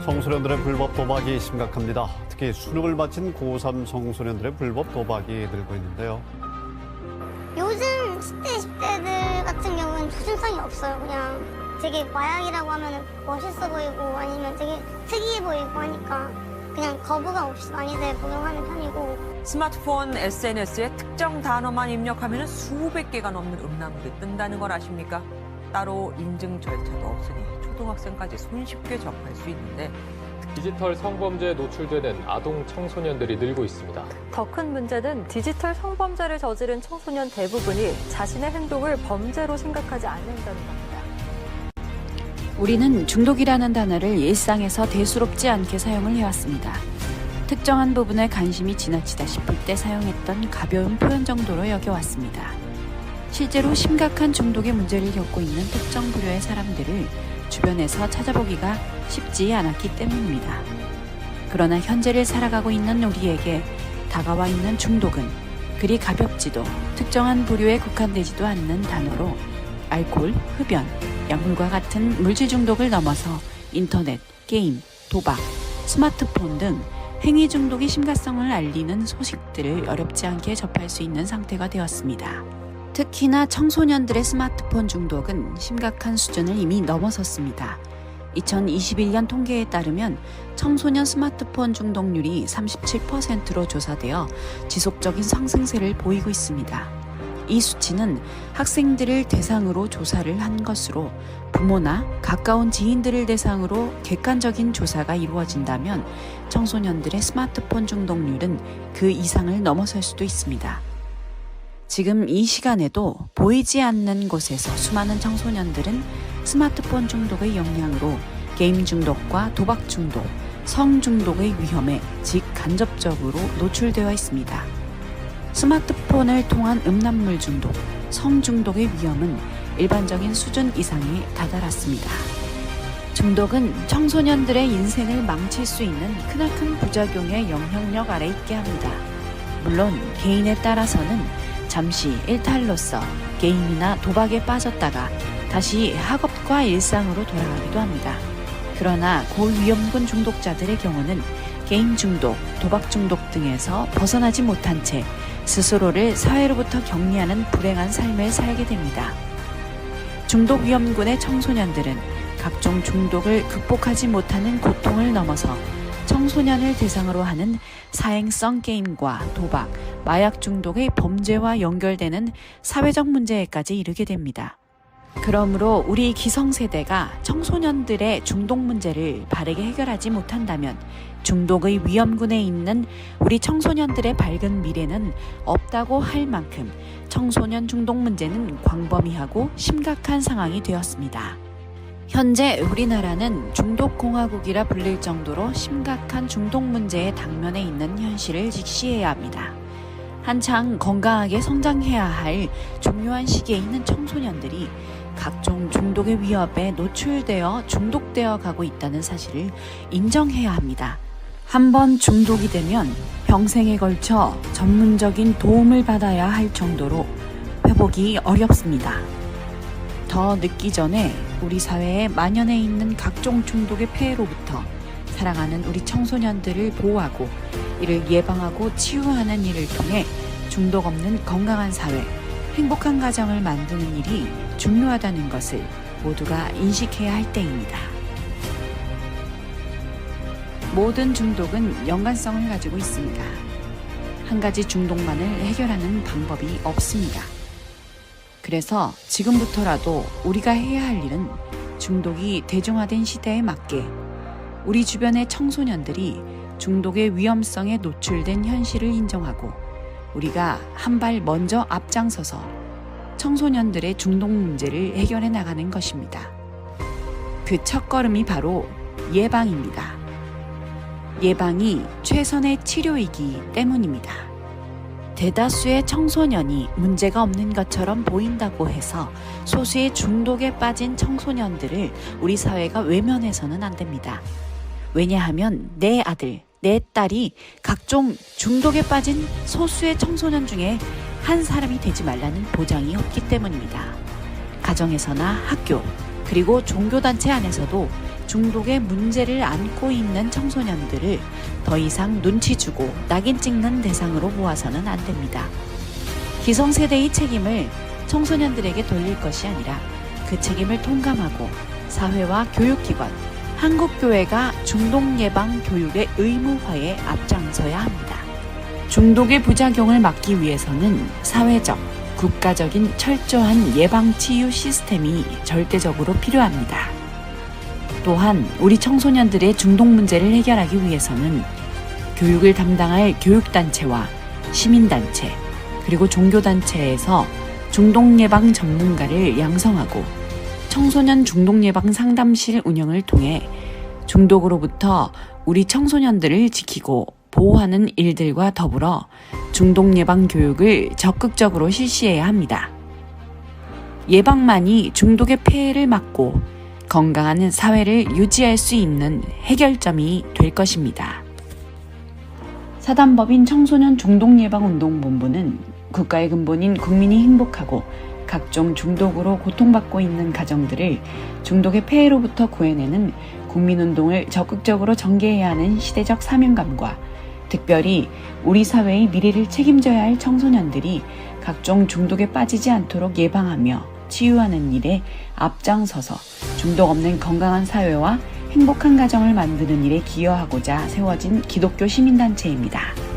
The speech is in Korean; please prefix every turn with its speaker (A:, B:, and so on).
A: 청소년들의 불법 도박이 심각합니다. 특히 수능을 마친 고3 청소년들의 불법 도박이 늘고 있는데요.
B: 요즘 10대, 20대들 같은 경우는 조심성이 없어요. 그냥 되게 마약이라고 하면 멋있어 보이고 아니면 되게 특이해 보이고 하니까 그냥 거부감 없이 많이들 복용하는 편이고.
C: 스마트폰 SNS에 특정 단어만 입력하면 수백 개가 넘는 음란물이 뜬다는 걸 아십니까? 따로 인증 절차도 없으니 초등학생까지 손쉽게 접할 수 있는데
D: 디지털 성범죄에 노출되는 아동 청소년들이 늘고 있습니다.
E: 더 큰 문제는 디지털 성범죄를 저지른 청소년 대부분이 자신의 행동을 범죄로 생각하지 않는다는 겁니다.
F: 우리는 중독이라는 단어를 일상에서 대수롭지 않게 사용을 해왔습니다. 특정한 부분에 관심이 지나치다 싶을 때 사용했던 가벼운 표현 정도로 여겨왔습니다. 실제로 심각한 중독의 문제를 겪고 있는 특정 부류의 사람들을 주변에서 찾아보기가 쉽지 않았기 때문입니다. 그러나 현재를 살아가고 있는 우리에게 다가와 있는 중독은 그리 가볍지도 특정한 부류에 국한되지도 않는 단어로 알코올, 흡연, 약물과 같은 물질 중독을 넘어서 인터넷, 게임, 도박, 스마트폰 등 행위 중독의 심각성을 알리는 소식들을 어렵지 않게 접할 수 있는 상태가 되었습니다. 특히나 청소년들의 스마트폰 중독은 심각한 수준을 이미 넘어섰습니다. 2021년 통계에 따르면 청소년 스마트폰 중독률이 37%로 조사되어 지속적인 상승세를 보이고 있습니다. 이 수치는 학생들을 대상으로 조사를 한 것으로 부모나 가까운 지인들을 대상으로 객관적인 조사가 이루어진다면 청소년들의 스마트폰 중독률은 그 이상을 넘어설 수도 있습니다. 지금 이 시간에도 보이지 않는 곳에서 수많은 청소년들은 스마트폰 중독의 영향으로 게임 중독과 도박 중독, 성 중독의 위험에 직간접적으로 노출되어 있습니다. 스마트폰을 통한 음란물 중독, 성 중독의 위험은 일반적인 수준 이상에 다다랐습니다. 중독은 청소년들의 인생을 망칠 수 있는 크나큰 부작용의 영향력 아래 있게 합니다. 물론 개인에 따라서는 잠시 일탈로서 게임이나 도박에 빠졌다가 다시 학업과 일상으로 돌아가기도 합니다. 그러나 고위험군 중독자들의 경우는 게임 중독, 도박 중독 등에서 벗어나지 못한 채 스스로를 사회로부터 격리하는 불행한 삶을 살게 됩니다. 중독 위험군의 청소년들은 각종 중독을 극복하지 못하는 고통을 넘어서 청소년을 대상으로 하는 사행성 게임과 도박, 마약 중독의 범죄와 연결되는 사회적 문제에까지 이르게 됩니다. 그러므로 우리 기성세대가 청소년들의 중독 문제를 바르게 해결하지 못한다면 중독의 위험군에 있는 우리 청소년들의 밝은 미래는 없다고 할 만큼 청소년 중독 문제는 광범위하고 심각한 상황이 되었습니다. 현재 우리나라는 중독공화국이라 불릴 정도로 심각한 중독 문제에 당면해 있는 현실을 직시해야 합니다. 한창 건강하게 성장해야 할 중요한 시기에 있는 청소년들이 각종 중독의 위협에 노출되어 중독되어 가고 있다는 사실을 인정해야 합니다. 한번 중독이 되면 평생에 걸쳐 전문적인 도움을 받아야 할 정도로 회복이 어렵습니다. 더 늦기 전에 우리 사회에 만연해 있는 각종 중독의 폐해로부터 살아가는 우리 청소년들을 보호하고 이를 예방하고 치유하는 일을 통해 중독 없는 건강한 사회, 행복한 가정을 만드는 일이 중요하다는 것을 모두가 인식해야 할 때입니다. 모든 중독은 연관성을 가지고 있습니다. 한 가지 중독만을 해결하는 방법이 없습니다. 그래서 지금부터라도 우리가 해야 할 일은 중독이 대중화된 시대에 맞게 우리 주변의 청소년들이 중독의 위험성에 노출된 현실을 인정하고 우리가 한 발 먼저 앞장서서 청소년들의 중독 문제를 해결해 나가는 것입니다. 그 첫걸음이 바로 예방입니다. 예방이 최선의 치료이기 때문입니다. 대다수의 청소년이 문제가 없는 것처럼 보인다고 해서 소수의 중독에 빠진 청소년들을 우리 사회가 외면해서는 안 됩니다. 왜냐하면 내 아들, 내 딸이 각종 중독에 빠진 소수의 청소년 중에 한 사람이 되지 말라는 보장이 없기 때문입니다. 가정에서나 학교, 그리고 종교단체 안에서도 중독의 문제를 안고 있는 청소년들을 더 이상 눈치 주고 낙인 찍는 대상으로 보아서는 안 됩니다. 기성세대의 책임을 청소년들에게 돌릴 것이 아니라 그 책임을 통감하고 사회와 교육기관, 한국교회가 중독 예방 교육의 의무화에 앞장서야 합니다. 중독의 부작용을 막기 위해서는 사회적, 국가적인 철저한 예방 치유 시스템이 절대적으로 필요합니다. 또한 우리 청소년들의 중독 문제를 해결하기 위해서는 교육을 담당할 교육단체와 시민단체, 그리고 종교단체에서 중독 예방 전문가를 양성하고 청소년 중독 예방 상담실 운영을 통해 중독으로부터 우리 청소년들을 지키고 보호하는 일들과 더불어 중독 예방 교육을 적극적으로 실시해야 합니다. 예방만이 중독의 폐해를 막고 건강한 사회를 유지할 수 있는 해결점이 될 것입니다. 사단법인 청소년 중독예방운동본부는 국가의 근본인 국민이 행복하고 각종 중독으로 고통받고 있는 가정들을 중독의 폐해로부터 구해내는 국민운동을 적극적으로 전개해야 하는 시대적 사명감과 특별히 우리 사회의 미래를 책임져야 할 청소년들이 각종 중독에 빠지지 않도록 예방하며 치유하는 일에 앞장서서 중독 없는 건강한 사회와 행복한 가정을 만드는 일에 기여하고자 세워진 기독교 시민단체입니다.